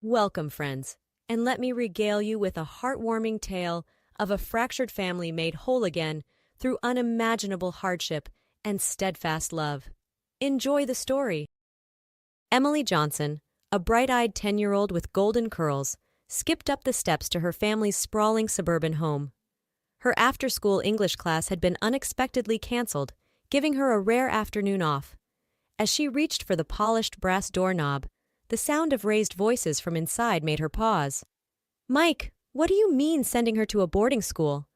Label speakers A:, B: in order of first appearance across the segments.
A: Welcome, friends, and let me regale you with a heartwarming tale of a fractured family made whole again through unimaginable hardship and steadfast love. Enjoy the story. Emily Johnson, a bright-eyed 10-year-old with golden curls, skipped up the steps to her family's sprawling suburban home. Her after-school English class had been unexpectedly canceled, giving her a rare afternoon off. As she reached for the polished brass doorknob, the sound of raised voices from inside made her pause. "Mike, what do you mean sending her to a boarding school?"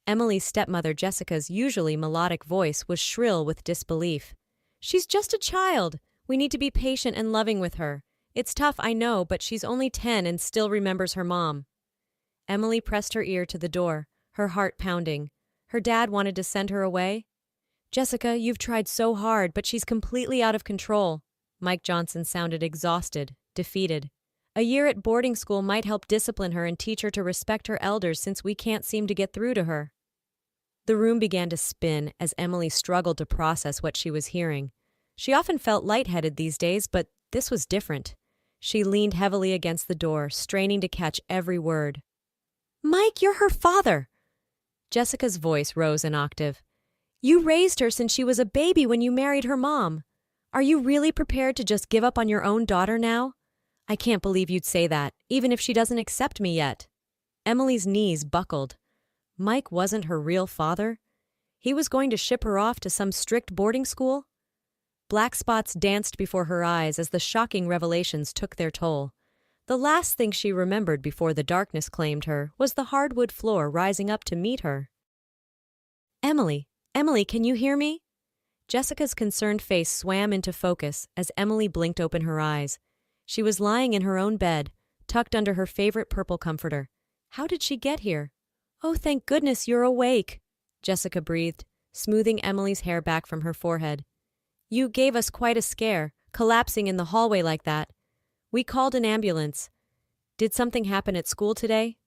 A: Emily's stepmother Jessica's usually melodic voice was shrill with disbelief. "She's just a child. We need to be patient and loving with her. It's tough, I know, but she's only 10 and still remembers her mom." Emily pressed her ear to the door, her heart pounding. Her dad wanted to send her away? "Jessica, you've tried so hard, but she's completely out of control." Mike Johnson sounded exhausted, defeated. "A year at boarding school might help discipline her and teach her to respect her elders since we can't seem to get through to her." The room began to spin as Emily struggled to process what she was hearing. She often felt lightheaded these days, but this was different. She leaned heavily against the door, straining to catch every word. "Mike, you're her father!" Jessica's voice rose an octave. "You raised her since she was a baby when you married her mom. Are you really prepared to just give up on your own daughter now? I can't believe you'd say that, even if she doesn't accept me yet." Emily's knees buckled. Mike wasn't her real father? He was going to ship her off to some strict boarding school? Black spots danced before her eyes as the shocking revelations took their toll. The last thing she remembered before the darkness claimed her was the hardwood floor rising up to meet her. "Emily, can you hear me?" Jessica's concerned face swam into focus as Emily blinked open her eyes. She was lying in her own bed, tucked under her favorite purple comforter. How did she get here? "Oh, thank goodness you're awake," Jessica breathed, smoothing Emily's hair back from her forehead. "You gave us quite a scare, collapsing in the hallway like that. We called an ambulance. Did something happen at school today?"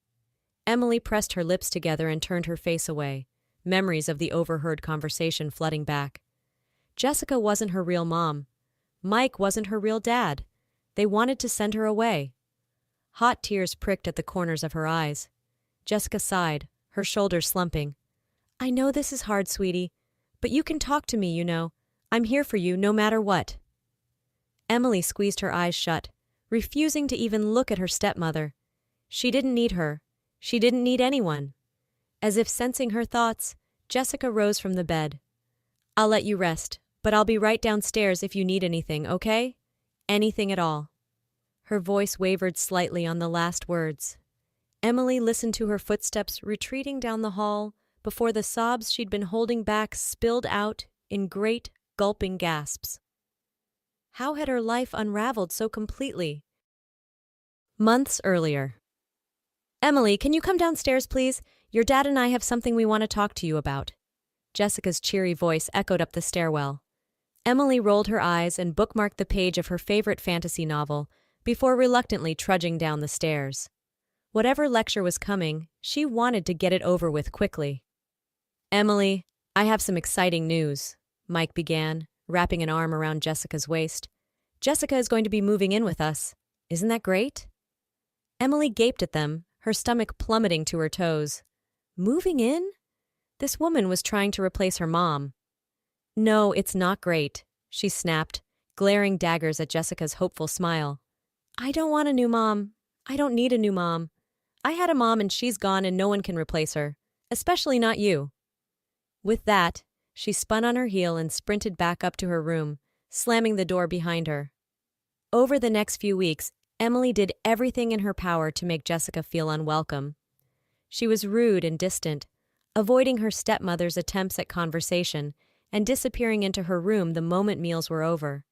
A: Emily pressed her lips together and turned her face away, memories of the overheard conversation flooding back. Jessica wasn't her real mom. Mike wasn't her real dad. They wanted to send her away. Hot tears pricked at the corners of her eyes. Jessica sighed, her shoulders slumping. "I know this is hard, sweetie, but you can talk to me, you know. I'm here for you no matter what." Emily squeezed her eyes shut, refusing to even look at her stepmother. She didn't need her. She didn't need anyone. As if sensing her thoughts, Jessica rose from the bed. "I'll let you rest, but I'll be right downstairs if you need anything, okay? Anything at all." Her voice wavered slightly on the last words. Emily listened to her footsteps retreating down the hall before the sobs she'd been holding back spilled out in great, gulping gasps. How had her life unraveled so completely? Months earlier. "Emily, can you come downstairs, please? Your dad and I have something we want to talk to you about." Jessica's cheery voice echoed up the stairwell. Emily rolled her eyes and bookmarked the page of her favorite fantasy novel before reluctantly trudging down the stairs. Whatever lecture was coming, she wanted to get it over with quickly. "Emily, I have some exciting news," Mike began, wrapping an arm around Jessica's waist. "Jessica is going to be moving in with us. Isn't that great?" Emily gaped at them, her stomach plummeting to her toes. Moving in? This woman was trying to replace her mom. "No, it's not great," she snapped, glaring daggers at Jessica's hopeful smile. "I don't want a new mom. I don't need a new mom. I had a mom and she's gone and no one can replace her, especially not you." With that, she spun on her heel and sprinted back up to her room, slamming the door behind her. Over the next few weeks, Emily did everything in her power to make Jessica feel unwelcome. She was rude and distant, avoiding her stepmother's attempts at conversation and disappearing into her room the moment meals were over.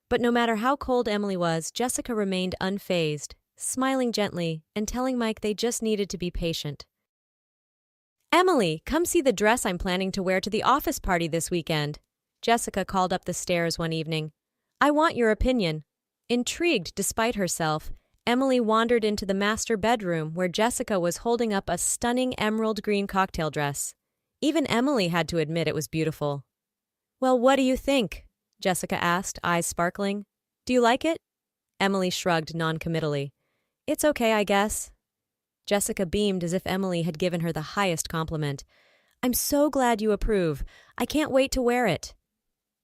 A: But no matter how cold Emily was, Jessica remained unfazed, smiling gently and telling Mike they just needed to be patient. "Emily, come see the dress I'm planning to wear to the office party this weekend," Jessica called up the stairs one evening. "I want your opinion." Intrigued despite herself, Emily wandered into the master bedroom where Jessica was holding up a stunning emerald green cocktail dress. Even Emily had to admit it was beautiful. "Well, what do you think?" Jessica asked, eyes sparkling. "Do you like it?" Emily shrugged noncommittally. It's okay, I guess. Jessica beamed as if Emily had given her the highest compliment. I'm so glad you approve. I can't wait to wear it.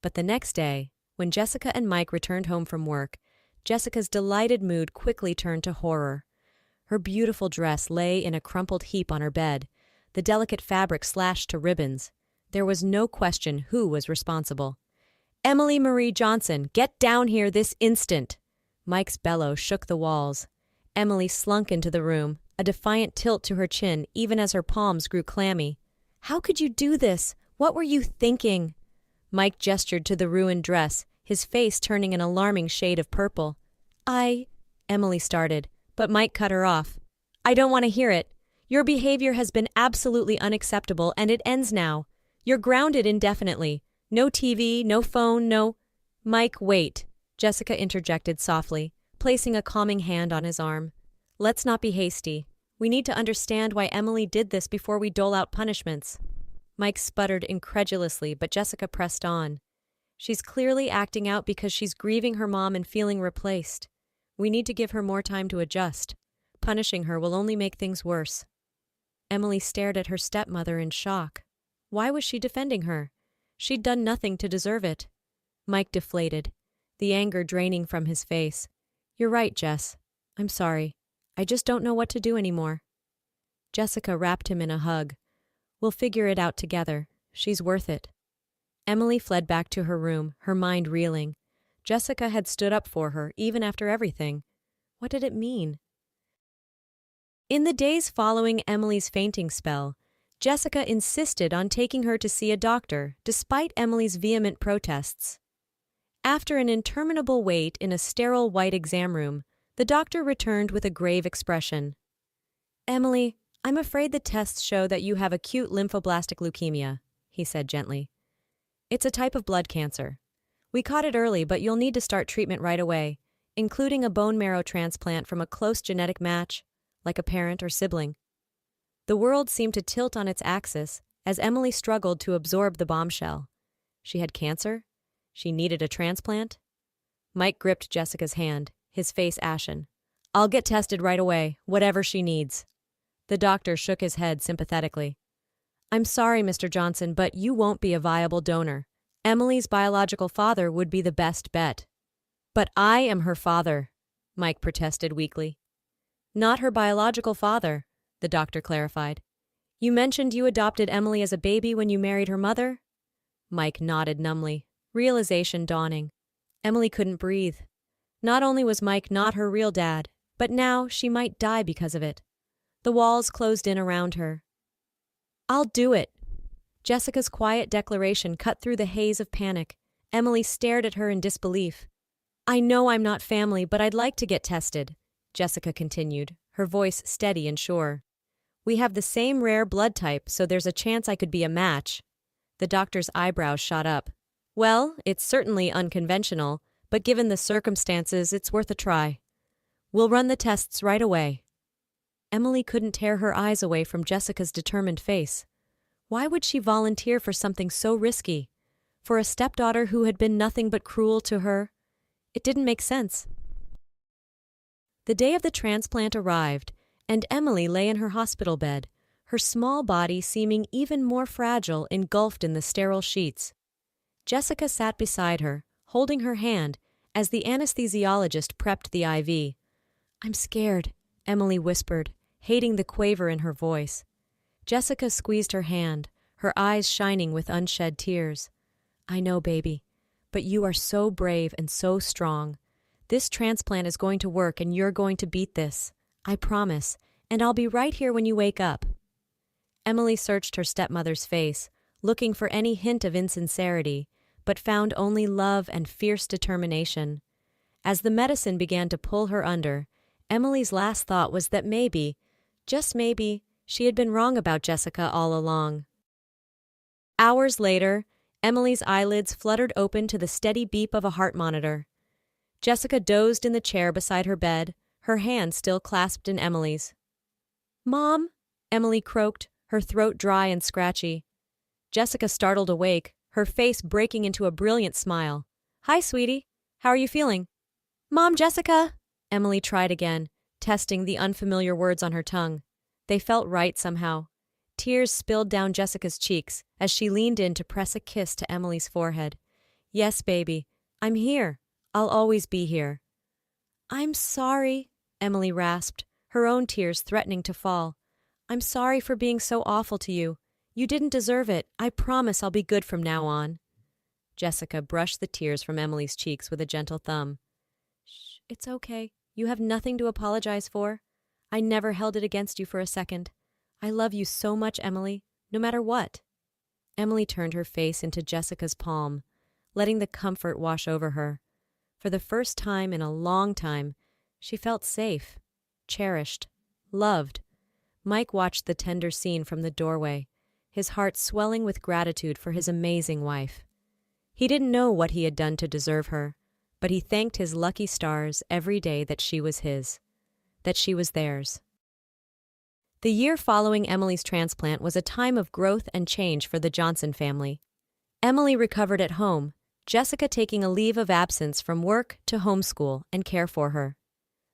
A: But the next day, when Jessica and Mike returned home from work, Jessica's delighted mood quickly turned to horror. Her beautiful dress lay in a crumpled heap on her bed, the delicate fabric slashed to ribbons. There was no question who was responsible. Emily Marie Johnson, get down here this instant! Mike's bellow shook the walls. Emily slunk into the room, a defiant tilt to her chin even as her palms grew clammy. How could you do this? What were you thinking? Mike gestured to the ruined dress, his face turning an alarming shade of purple. Emily started, but Mike cut her off. I don't want to hear it. Your behavior has been absolutely unacceptable and it ends now. You're grounded indefinitely. No TV, no phone, no… Mike, wait, Jessica interjected softly, placing a calming hand on his arm. Let's not be hasty. We need to understand why Emily did this before we dole out punishments. Mike sputtered incredulously, but Jessica pressed on. She's clearly acting out because she's grieving her mom and feeling replaced. We need to give her more time to adjust. Punishing her will only make things worse. Emily stared at her stepmother in shock. Why was she defending her? She'd done nothing to deserve it. Mike deflated, the anger draining from his face. You're right, Jess. I'm sorry. I just don't know what to do anymore. Jessica wrapped him in a hug. We'll figure it out together. She's worth it. Emily fled back to her room, her mind reeling. Jessica had stood up for her, even after everything. What did it mean? In the days following Emily's fainting spell, Jessica insisted on taking her to see a doctor, despite Emily's vehement protests. After an interminable wait in a sterile white exam room, the doctor returned with a grave expression. Emily, I'm afraid the tests show that you have acute lymphoblastic leukemia, he said gently. It's a type of blood cancer. We caught it early, but you'll need to start treatment right away, including a bone marrow transplant from a close genetic match, like a parent or sibling. The world seemed to tilt on its axis as Emily struggled to absorb the bombshell. She had cancer? She needed a transplant? Mike gripped Jessica's hand, his face ashen. I'll get tested right away, whatever she needs. The doctor shook his head sympathetically. I'm sorry, Mr. Johnson, but you won't be a viable donor. Emily's biological father would be the best bet. But I am her father, Mike protested weakly. Not her biological father, the doctor clarified. You mentioned you adopted Emily as a baby when you married her mother? Mike nodded numbly, realization dawning. Emily couldn't breathe. Not only was Mike not her real dad, but now she might die because of it. The walls closed in around her. I'll do it. Jessica's quiet declaration cut through the haze of panic. Emily stared at her in disbelief. I know I'm not family, but I'd like to get tested, Jessica continued, her voice steady and sure. We have the same rare blood type, so there's a chance I could be a match. The doctor's eyebrows shot up. Well, it's certainly unconventional, but given the circumstances, it's worth a try. We'll run the tests right away. Emily couldn't tear her eyes away from Jessica's determined face. Why would she volunteer for something so risky? For a stepdaughter who had been nothing but cruel to her? It didn't make sense. The day of the transplant arrived, and Emily lay in her hospital bed, her small body seeming even more fragile engulfed in the sterile sheets. Jessica sat beside her, holding her hand, as the anesthesiologist prepped the IV. I'm scared, Emily whispered, hating the quaver in her voice. Jessica squeezed her hand, her eyes shining with unshed tears. I know, baby, but you are so brave and so strong. This transplant is going to work and you're going to beat this. I promise, and I'll be right here when you wake up. Emily searched her stepmother's face, looking for any hint of insincerity, but found only love and fierce determination. As the medicine began to pull her under, Emily's last thought was that maybe, just maybe, she had been wrong about Jessica all along. Hours later, Emily's eyelids fluttered open to the steady beep of a heart monitor. Jessica dozed in the chair beside her bed, her hand still clasped in Emily's. Mom, Emily croaked, her throat dry and scratchy. Jessica startled awake, her face breaking into a brilliant smile. Hi, sweetie. How are you feeling? Mom, Jessica! Emily tried again, testing the unfamiliar words on her tongue. They felt right somehow. Tears spilled down Jessica's cheeks as she leaned in to press a kiss to Emily's forehead. "Yes, baby. I'm here. I'll always be here." "I'm sorry," Emily rasped, her own tears threatening to fall. "I'm sorry for being so awful to you. You didn't deserve it. I promise I'll be good from now on." Jessica brushed the tears from Emily's cheeks with a gentle thumb. "Shh, it's okay. You have nothing to apologize for. I never held it against you for a second. I love you so much, Emily, no matter what." Emily turned her face into Jessica's palm, letting the comfort wash over her. For the first time in a long time, she felt safe, cherished, loved. Mike watched the tender scene from the doorway, his heart swelling with gratitude for his amazing wife. He didn't know what he had done to deserve her, but he thanked his lucky stars every day that she was his, that she was theirs. The year following Emily's transplant was a time of growth and change for the Johnson family. Emily recovered at home, Jessica taking a leave of absence from work to homeschool and care for her.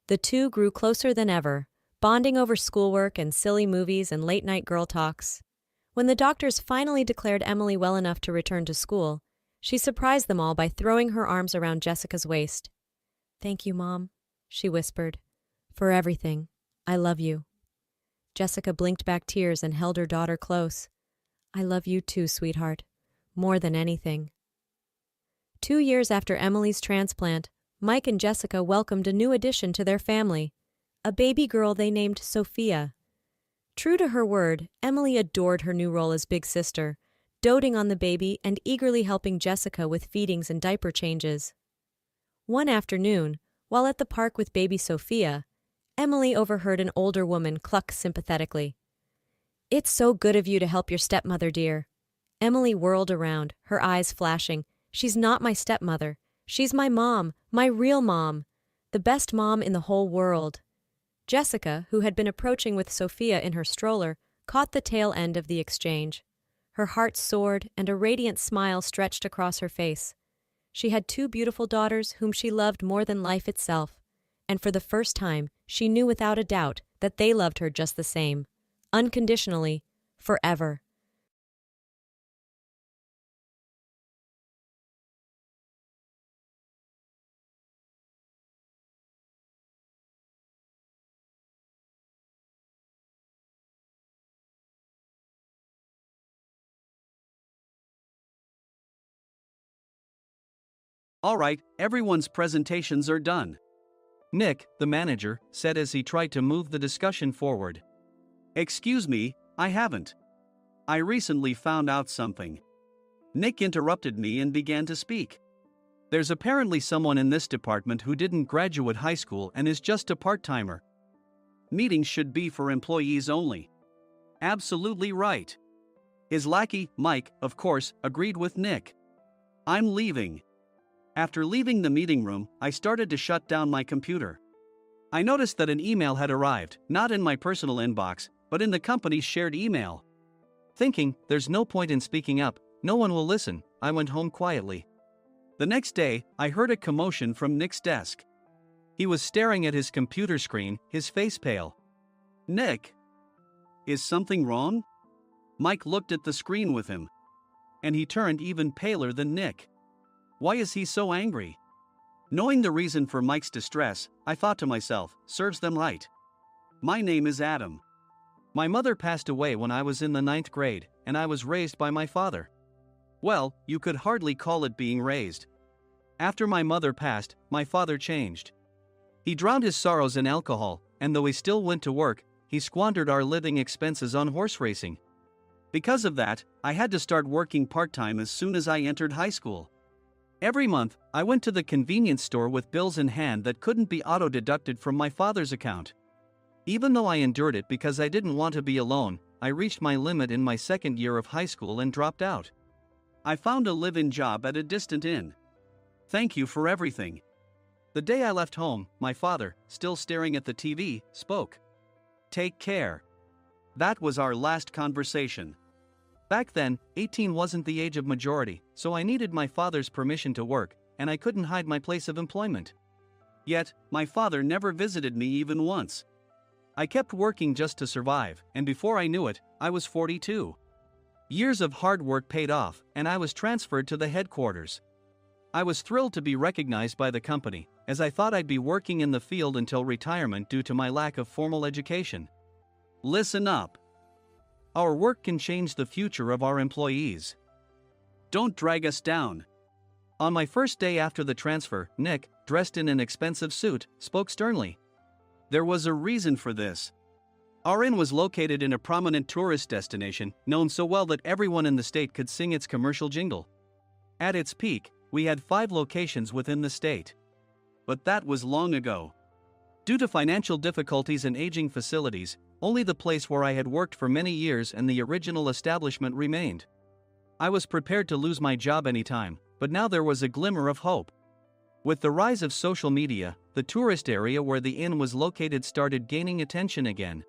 A: The two grew closer than ever, bonding over schoolwork and silly movies and late-night girl talks. When the doctors finally declared Emily well enough to return to school, she surprised them all by throwing her arms around Jessica's waist. "Thank you, Mom," she whispered, "for everything. I love you." Jessica blinked back tears and held her daughter close. "I love you too, sweetheart. More than anything." 2 years after Emily's transplant, Mike and Jessica welcomed a new addition to their family, a baby girl they named Sophia. True to her word, Emily adored her new role as big sister, doting on the baby and eagerly helping Jessica with feedings and diaper changes. One afternoon, while at the park with baby Sophia, Emily overheard an older woman cluck sympathetically. "It's so good of you to help your stepmother, dear." Emily whirled around, her eyes flashing. "She's not my stepmother. She's my mom, my real mom. The best mom in the whole world." Jessica, who had been approaching with Sophia in her stroller, caught the tail end of the exchange. Her heart soared and a radiant smile stretched across her face. She had 2 beautiful daughters whom she loved more than life itself, and for the first time she knew without a doubt that they loved her just the same, unconditionally, forever.
B: Alright, everyone's presentations are done. Nick, the manager, said as he tried to move the discussion forward. Excuse me, I haven't. I recently found out something. Nick interrupted me and began to speak. There's apparently someone in this department who didn't graduate high school and is just a part-timer. Meetings should be for employees only. Absolutely right. His lackey, Mike, of course, agreed with Nick. I'm leaving. After leaving the meeting room, I started to shut down my computer. I noticed that an email had arrived, not in my personal inbox, but in the company's shared email. Thinking, there's no point in speaking up, no one will listen, I went home quietly. The next day, I heard a commotion from Nick's desk. He was staring at his computer screen, his face pale. Nick! Is something wrong? Mike looked at the screen with him. And he turned even paler than Nick. Why is he so angry? Knowing the reason for Mike's distress, I thought to myself, serves them right. My name is Adam. My mother passed away when I was in the 9th grade, and I was raised by my father. Well, you could hardly call it being raised. After my mother passed, my father changed. He drowned his sorrows in alcohol, and though he still went to work, he squandered our living expenses on horse racing. Because of that, I had to start working part-time as soon as I entered high school. Every month, I went to the convenience store with bills in hand that couldn't be auto-deducted from my father's account. Even though I endured it because I didn't want to be alone, I reached my limit in my 2nd year of high school and dropped out. I found a live-in job at a distant inn. Thank you for everything. The day I left home, my father, still staring at the TV, spoke. Take care. That was our last conversation. Back then, 18 wasn't the age of majority, so I needed my father's permission to work, and I couldn't hide my place of employment. Yet, my father never visited me even once. I kept working just to survive, and before I knew it, I was 42. Years of hard work paid off, and I was transferred to the headquarters. I was thrilled to be recognized by the company, as I thought I'd be working in the field until retirement due to my lack of formal education. Listen up. Our work can change the future of our employees. Don't drag us down. On my first day after the transfer, Nick, dressed in an expensive suit, spoke sternly. There was a reason for this. Our inn was located in a prominent tourist destination, known so well that everyone in the state could sing its commercial jingle. At its peak, we had 5 locations within the state. But that was long ago. Due to financial difficulties and aging facilities, only the place where I had worked for many years and the original establishment remained. I was prepared to lose my job anytime, but now there was a glimmer of hope. With the rise of social media, the tourist area where the inn was located started gaining attention again.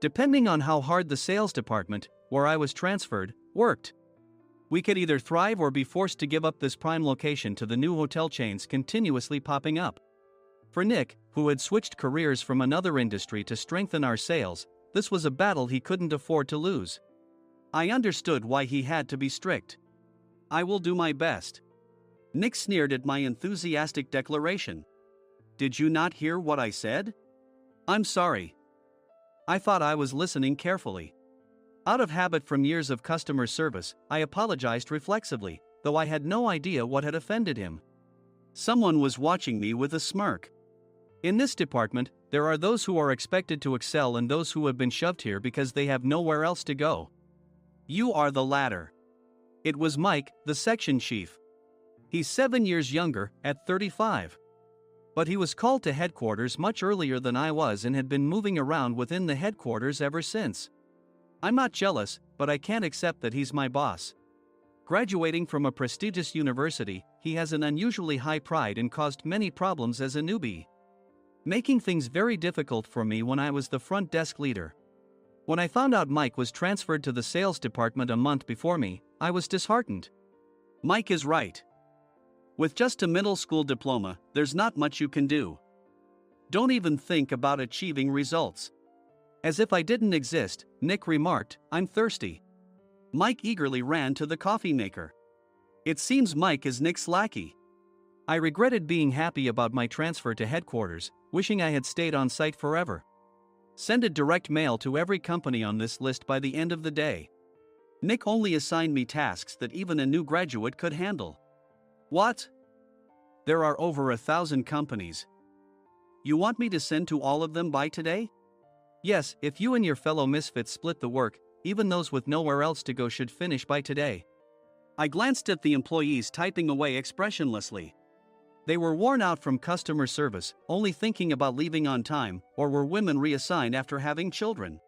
B: Depending on how hard the sales department, where I was transferred, worked, we could either thrive or be forced to give up this prime location to the new hotel chains continuously popping up. For Nick, who had switched careers from another industry to strengthen our sales, this was a battle he couldn't afford to lose. I understood why he had to be strict. I will do my best. Nick sneered at my enthusiastic declaration. Did you not hear what I said? I'm sorry. I thought I was listening carefully. Out of habit from years of customer service, I apologized reflexively, though I had no idea what had offended him. Someone was watching me with a smirk. In this department, there are those who are expected to excel and those who have been shoved here because they have nowhere else to go. You are the latter. It was Mike, the section chief. He's 7 years younger, at 35. But he was called to headquarters much earlier than I was and had been moving around within the headquarters ever since. I'm not jealous, but I can't accept that he's my boss. Graduating from a prestigious university, he has an unusually high pride and caused many problems as a newbie, making things very difficult for me when I was the front desk leader. When I found out Mike was transferred to the sales department a month before me, I was disheartened. Mike is right. With just a middle school diploma, there's not much you can do. Don't even think about achieving results. As if I didn't exist, Nick remarked, I'm thirsty. Mike eagerly ran to the coffee maker. It seems Mike is Nick's lackey. I regretted being happy about my transfer to headquarters, wishing I had stayed on site forever. Send a direct mail to every company on this list by the end of the day. Nick only assigned me tasks that even a new graduate could handle. What? There are over 1,000 companies. You want me to send to all of them by today? Yes, if you and your fellow misfits split the work, even those with nowhere else to go should finish by today. I glanced at the employees typing away expressionlessly. They were worn out from customer service, only thinking about leaving on time, or were women reassigned after having children,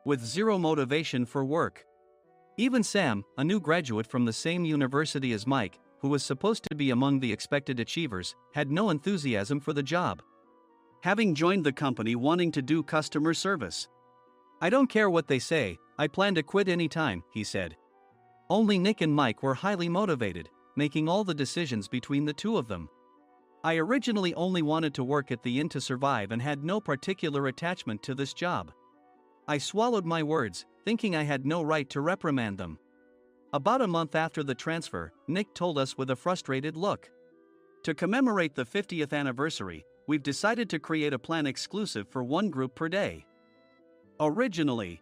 B: with zero motivation for work. Even Sam, a new graduate from the same university as Mike, who was supposed to be among the expected achievers, had no enthusiasm for the job, having joined the company wanting to do customer service. I don't care what they say, I plan to quit anytime, he said. Only Nick and Mike were highly motivated, making all the decisions between the two of them. I originally only wanted to work at the inn to survive and had no particular attachment to this job. I swallowed my words, thinking I had no right to reprimand them. About a month after the transfer, Nick told us with a frustrated look. To commemorate the 50th anniversary, we've decided to create a plan exclusive for one group per day. Originally,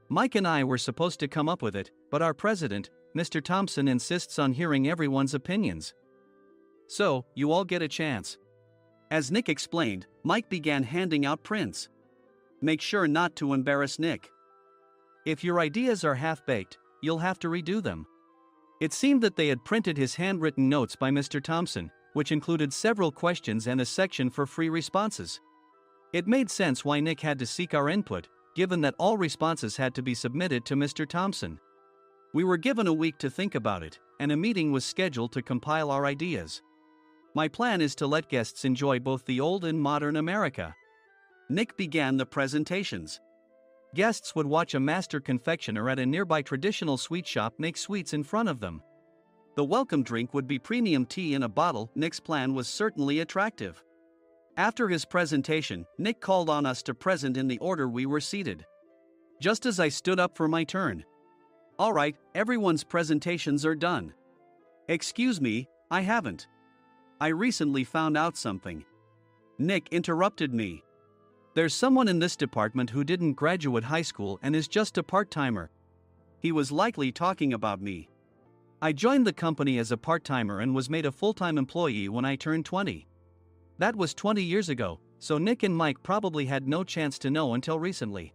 B: Mike and I were supposed to come up with it, but our president, Mr. Thompson, insists on hearing everyone's opinions. So, you all get a chance. As Nick explained, Mike began handing out prints. Make sure not to embarrass Nick. If your ideas are half-baked, you'll have to redo them. It seemed that they had printed his handwritten notes by Mr. Thompson, which included several questions and a section for free responses. It made sense why Nick had to seek our input, given that all responses had to be submitted to Mr. Thompson. We were given a week to think about it, and a meeting was scheduled to compile our ideas. My plan is to let guests enjoy both the old and modern America. Nick began the presentations. Guests would watch a master confectioner at a nearby traditional sweet shop make sweets in front of them. The welcome drink would be premium tea in a bottle. Nick's plan was certainly attractive. After his presentation, Nick called on us to present in the order we were seated. Just as I stood up for my turn. All right, everyone's presentations are done. Excuse me, I haven't. I recently found out something. Nick interrupted me. There's someone in this department who didn't graduate high school and is just a part-timer. He was likely talking about me. I joined the company as a part-timer and was made a full-time employee when I turned 20. That was 20 years ago, so Nick and Mike probably had no chance to know until recently.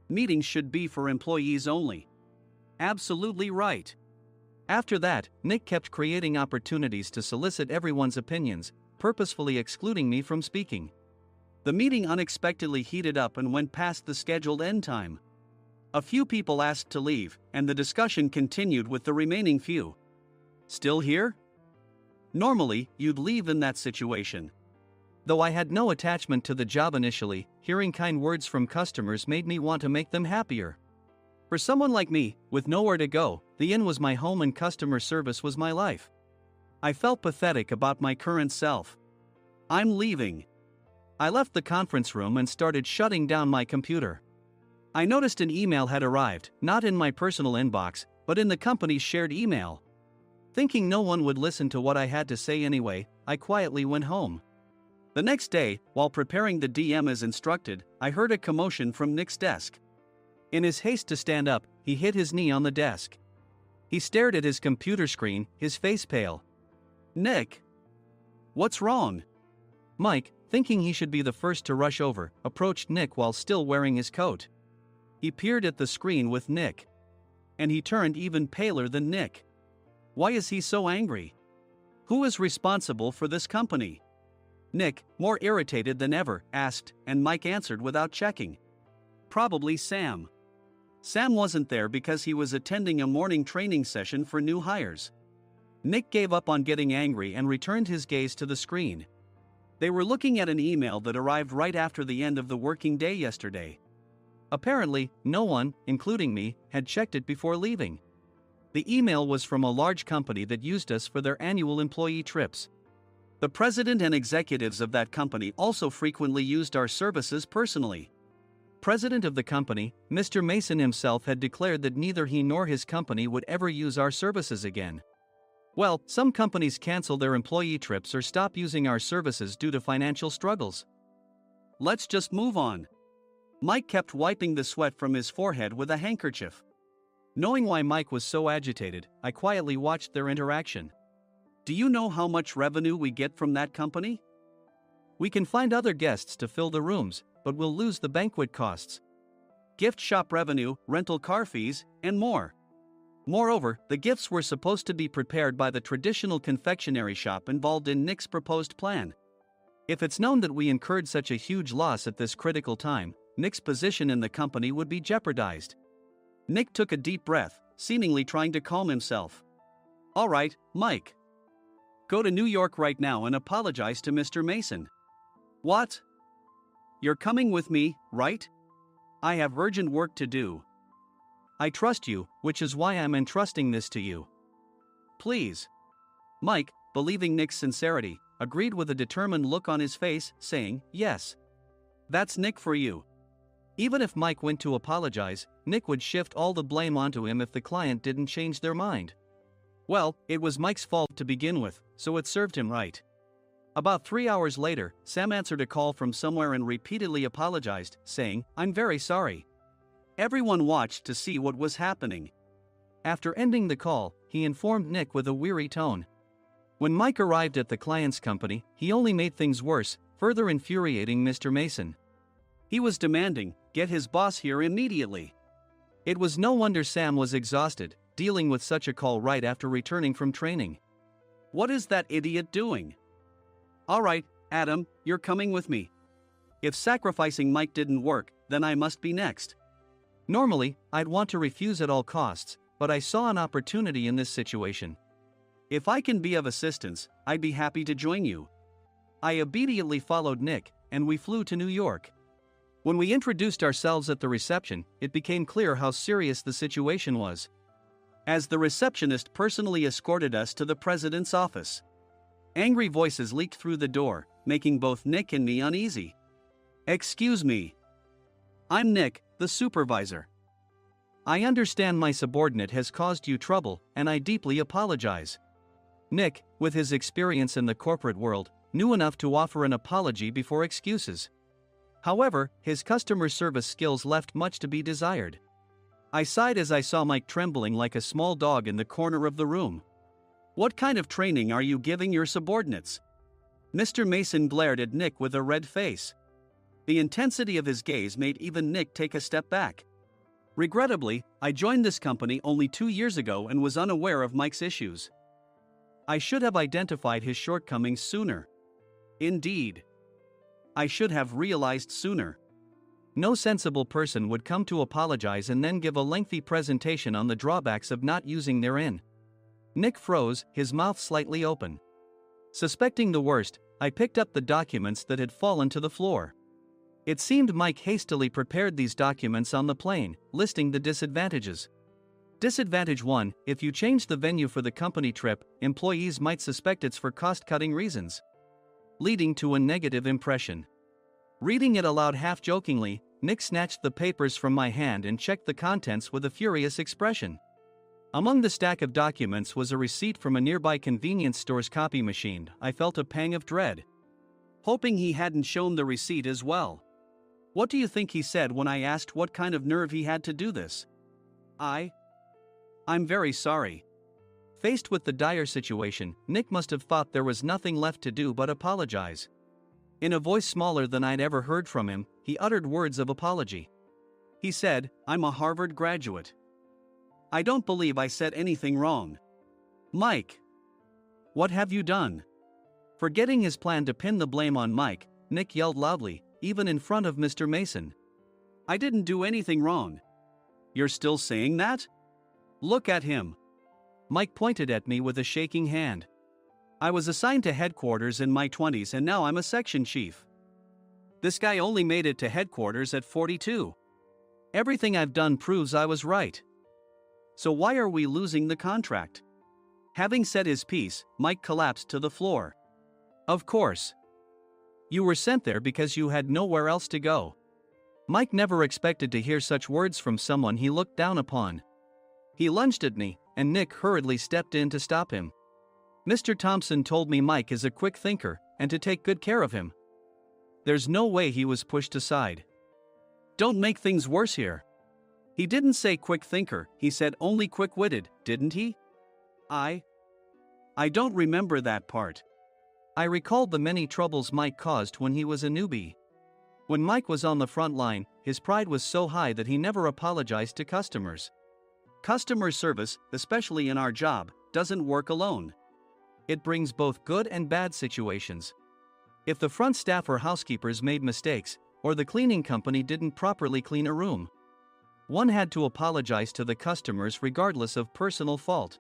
B: Meetings should be for employees only. Absolutely right. After that, Nick kept creating opportunities to solicit everyone's opinions, purposefully excluding me from speaking. The meeting unexpectedly heated up and went past the scheduled end time. A few people asked to leave, and the discussion continued with the remaining few. Still here? Normally, you'd leave in that situation. Though I had no attachment to the job initially, hearing kind words from customers made me want to make them happier. For someone like me, with nowhere to go, the inn was my home and customer service was my life. I felt pathetic about my current self. I'm leaving. I left the conference room and started shutting down my computer. I noticed an email had arrived, not in my personal inbox, but in the company's shared email. Thinking no one would listen to what I had to say anyway, I quietly went home. The next day, while preparing the DM as instructed, I heard a commotion from Nick's desk. In his haste to stand up, he hit his knee on the desk. He stared at his computer screen, his face pale. Nick! What's wrong? Mike, thinking he should be the first to rush over, approached Nick while still wearing his coat. He peered at the screen with Nick. And he turned even paler than Nick. Why is he so angry? Who is responsible for this company? Nick, more irritated than ever, asked, and Mike answered without checking. Probably Sam. Sam wasn't there because he was attending a morning training session for new hires. Nick gave up on getting angry and returned his gaze to the screen. They were looking at an email that arrived right after the end of the working day yesterday. Apparently, no one, including me, had checked it before leaving. The email was from a large company that used us for their annual employee trips. The president and executives of that company also frequently used our services personally. President of the company, Mr. Mason himself had declared that neither he nor his company would ever use our services again. Well, some companies cancel their employee trips or stop using our services due to financial struggles. Let's just move on. Mike kept wiping the sweat from his forehead with a handkerchief. Knowing why Mike was so agitated, I quietly watched their interaction. Do you know how much revenue we get from that company? We can find other guests to fill the rooms, but we'll lose the banquet costs, gift shop revenue, rental car fees, and more. Moreover, the gifts were supposed to be prepared by the traditional confectionery shop involved in Nick's proposed plan. If it's known that we incurred such a huge loss at this critical time, Nick's position in the company would be jeopardized. Nick took a deep breath, seemingly trying to calm himself. All right, Mike. Go to New York right now and apologize to Mr. Mason. What? You're coming with me, right? I have urgent work to do. I trust you, which is why I'm entrusting this to you. Please. Mike, believing Nick's sincerity, agreed with a determined look on his face, saying, yes. That's Nick for you. Even if Mike went to apologize, Nick would shift all the blame onto him if the client didn't change their mind. Well, it was Mike's fault to begin with, so it served him right. About 3 hours later, Sam answered a call from somewhere and repeatedly apologized, saying, I'm very sorry. Everyone watched to see what was happening. After ending the call, he informed Nick with a weary tone. When Mike arrived at the client's company, he only made things worse, further infuriating Mr. Mason. He was demanding, get his boss here immediately. It was no wonder Sam was exhausted, dealing with such a call right after returning from training. What is that idiot doing? All right, Adam, you're coming with me. If sacrificing Mike didn't work, then I must be next. Normally, I'd want to refuse at all costs, but I saw an opportunity in this situation. If I can be of assistance, I'd be happy to join you. I obediently followed Nick, and we flew to New York. When we introduced ourselves at the reception, it became clear how serious the situation was. As the receptionist personally escorted us to the president's office. Angry voices leaked through the door, making both Nick and me uneasy. "Excuse me. I'm Nick, the supervisor. I understand my subordinate has caused you trouble, and I deeply apologize." Nick, with his experience in the corporate world, knew enough to offer an apology before excuses. However, his customer service skills left much to be desired. I sighed as I saw Mike trembling like a small dog in the corner of the room. "What kind of training are you giving your subordinates?" Mr. Mason glared at Nick with a red face. The intensity of his gaze made even Nick take a step back. Regrettably, I joined this company only 2 years ago and was unaware of Mike's issues. I should have identified his shortcomings sooner. Indeed. I should have realized sooner. No sensible person would come to apologize and then give a lengthy presentation on the drawbacks of not using their in. Nick froze, his mouth slightly open. Suspecting the worst, I picked up the documents that had fallen to the floor. It seemed Mike hastily prepared these documents on the plane, listing the disadvantages. Disadvantage 1: if you change the venue for the company trip, employees might suspect it's for cost-cutting reasons, leading to a negative impression. Reading it aloud half-jokingly, Nick snatched the papers from my hand and checked the contents with a furious expression. Among the stack of documents was a receipt from a nearby convenience store's copy machine. I felt a pang of dread, hoping he hadn't shown the receipt as well. What do you think he said when I asked what kind of nerve he had to do this? I'm very sorry." Faced with the dire situation, Nick must have thought there was nothing left to do but apologize. In a voice smaller than I'd ever heard from him, he uttered words of apology. He said, "I'm a Harvard graduate. I don't believe I said anything wrong." "Mike, what have you done?" Forgetting his plan to pin the blame on Mike, Nick yelled loudly, even in front of Mr. Mason. "I didn't do anything wrong." "You're still saying that? Look at him." Mike pointed at me with a shaking hand. "I was assigned to headquarters in my 20s and now I'm a section chief. This guy only made it to headquarters at 42. Everything I've done proves I was right. So why are we losing the contract?" Having said his piece, Mike collapsed to the floor. "Of course. You were sent there because you had nowhere else to go." Mike never expected to hear such words from someone he looked down upon. He lunged at me, and Nick hurriedly stepped in to stop him. "Mr. Thompson told me Mike is a quick thinker, and to take good care of him." There's no way he was pushed aside. "Don't make things worse here. He didn't say quick thinker, he said only quick-witted, didn't he?" I don't remember that part." I recalled the many troubles Mike caused when he was a newbie. When Mike was on the front line, his pride was so high that he never apologized to customers. Customer service, especially in our job, doesn't work alone. It brings both good and bad situations. If the front staff or housekeepers made mistakes, or the cleaning company didn't properly clean a room, one had to apologize to the customers regardless of personal fault.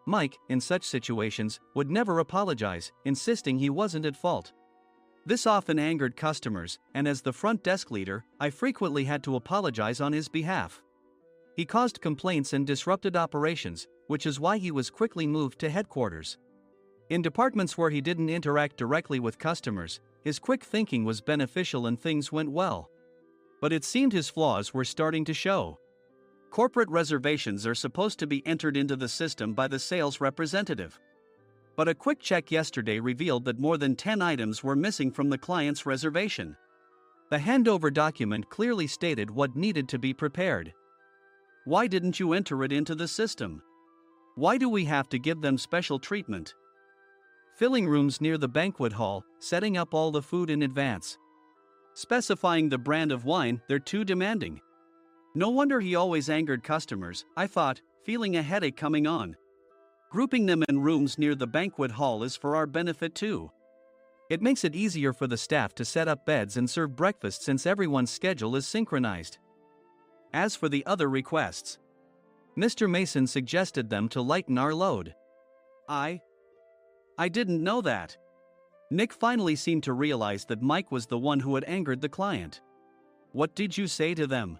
B: Mike, in such situations, would never apologize, insisting he wasn't at fault. This often angered customers, and as the front desk leader, I frequently had to apologize on his behalf. He caused complaints and disrupted operations, which is why he was quickly moved to headquarters. In departments where he didn't interact directly with customers, his quick thinking was beneficial and things went well. But it seemed his flaws were starting to show. Corporate reservations are supposed to be entered into the system by the sales representative. But a quick check yesterday revealed that more than 10 items were missing from the client's reservation. The handover document clearly stated what needed to be prepared. Why didn't you enter it into the system? Why do we have to give them special treatment? Filling rooms near the banquet hall, setting up all the food in advance. Specifying the brand of wine, they're too demanding. No wonder he always angered customers, I thought, feeling a headache coming on. Grouping them in rooms near the banquet hall is for our benefit too. It makes it easier for the staff to set up beds and serve breakfast since everyone's schedule is synchronized. As for the other requests, Mr. Mason suggested them to lighten our load. I didn't know that. Nick finally seemed to realize that Mike was the one who had angered the client. What did you say to them?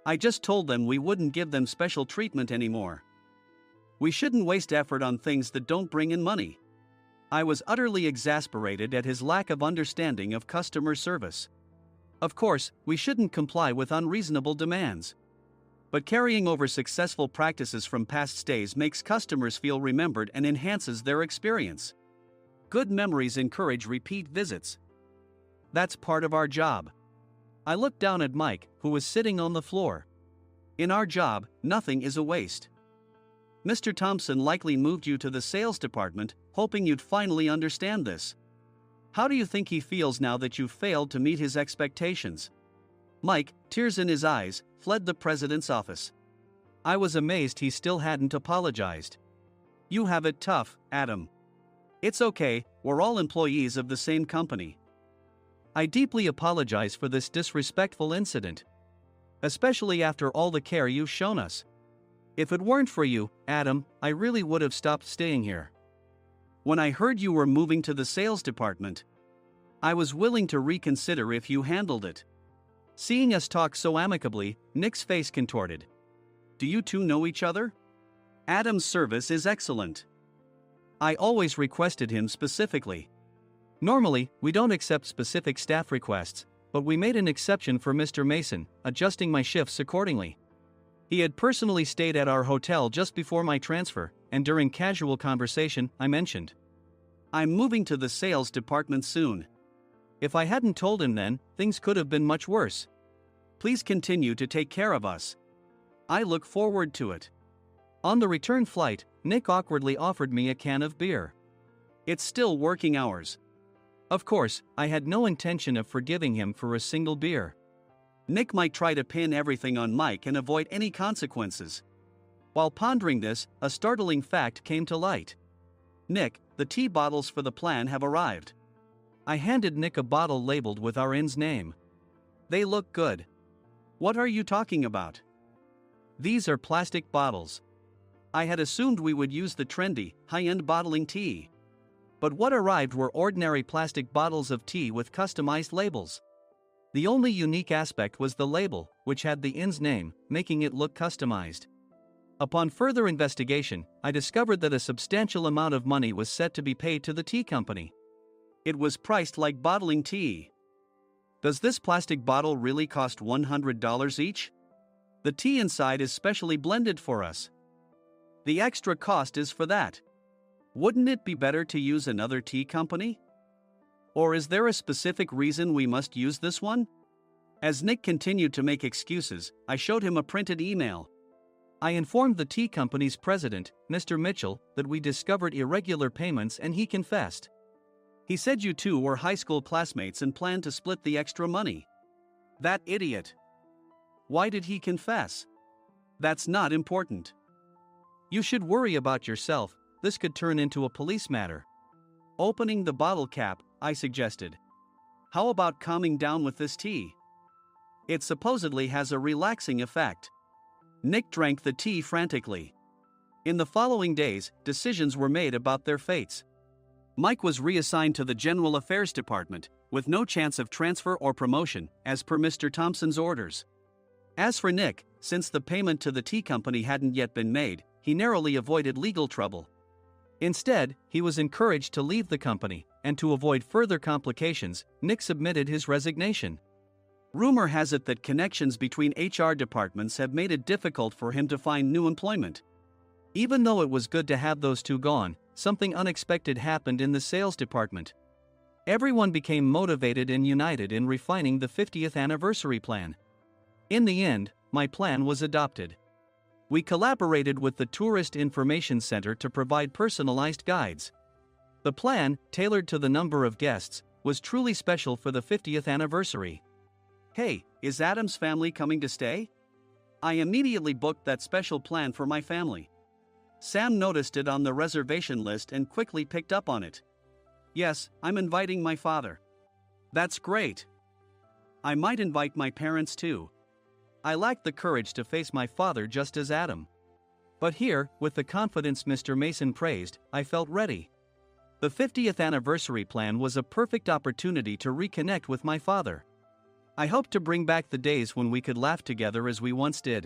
B: I just told them we wouldn't give them special treatment anymore. We shouldn't waste effort on things that don't bring in money. I was utterly exasperated at his lack of understanding of customer service. Of course, we shouldn't comply with unreasonable demands. But carrying over successful practices from past stays makes customers feel remembered and enhances their experience. Good memories encourage repeat visits. That's part of our job. I looked down at Mike, who was sitting on the floor. In our job, nothing is a waste. Mr. Thompson likely moved you to the sales department, hoping you'd finally understand this. How do you think he feels now that you failed to meet his expectations? Mike, tears in his eyes, fled the president's office. I was amazed he still hadn't apologized. You have it tough, Adam. It's okay, we're all employees of the same company. I deeply apologize for this disrespectful incident. Especially after all the care you've shown us. If it weren't for you, Adam, I really would have stopped staying here. When I heard you were moving to the sales department, I was willing to reconsider if you handled it. Seeing us talk so amicably, Nick's face contorted. Do you two know each other? Adam's service is excellent. I always requested him specifically. Normally, we don't accept specific staff requests, but we made an exception for Mr. Mason, adjusting my shifts accordingly. He had personally stayed at our hotel just before my transfer, and during casual conversation, I mentioned, I'm moving to the sales department soon. If I hadn't told him then, things could have been much worse. Please continue to take care of us. I look forward to it. On the return flight, Nick awkwardly offered me a can of beer. It's still working hours. Of course, I had no intention of forgiving him for a single beer. Nick might try to pin everything on Mike and avoid any consequences. While pondering this, a startling fact came to light. Nick, the tea bottles for the plan have arrived. I handed Nick a bottle labeled with our inn's name. They look good. What are you talking about? These are plastic bottles. I had assumed we would use the trendy, high-end bottling tea. But what arrived were ordinary plastic bottles of tea with customized labels. The only unique aspect was the label, which had the inn's name, making it look customized. Upon further investigation, I discovered that a substantial amount of money was set to be paid to the tea company. It was priced like bottling tea. Does this plastic bottle really cost $100 each? The tea inside is specially blended for us. The extra cost is for that. Wouldn't it be better to use another tea company? Or is there a specific reason we must use this one? As Nick continued to make excuses, I showed him a printed email. I informed the tea company's president, Mr. Mitchell, that we discovered irregular payments and he confessed. He said you two were high school classmates and planned to split the extra money. That idiot. Why did he confess? That's not important. You should worry about yourself, this could turn into a police matter. Opening the bottle cap, I suggested. How about calming down with this tea? It supposedly has a relaxing effect. Nick drank the tea frantically. In the following days, decisions were made about their fates. Mike was reassigned to the General Affairs Department, with no chance of transfer or promotion, as per Mr. Thompson's orders. As for Nick, since the payment to the tea company hadn't yet been made, he narrowly avoided legal trouble. Instead, he was encouraged to leave the company, and to avoid further complications, Nick submitted his resignation. Rumor has it that connections between HR departments have made it difficult for him to find new employment. Even though it was good to have those two gone, something unexpected happened in the sales department. Everyone became motivated and united in refining the 50th anniversary plan. In the end, my plan was adopted. We collaborated with the Tourist Information Center to provide personalized guides. The plan, tailored to the number of guests, was truly special for the 50th anniversary. Hey, is Adam's family coming to stay? I immediately booked that special plan for my family. Sam noticed it on the reservation list and quickly picked up on it. Yes, I'm inviting my father. That's great. I might invite my parents too. I lacked the courage to face my father just as Adam. But here, with the confidence Mr. Mason praised, I felt ready. The 50th anniversary plan was a perfect opportunity to reconnect with my father. I hoped to bring back the days when we could laugh together as we once did.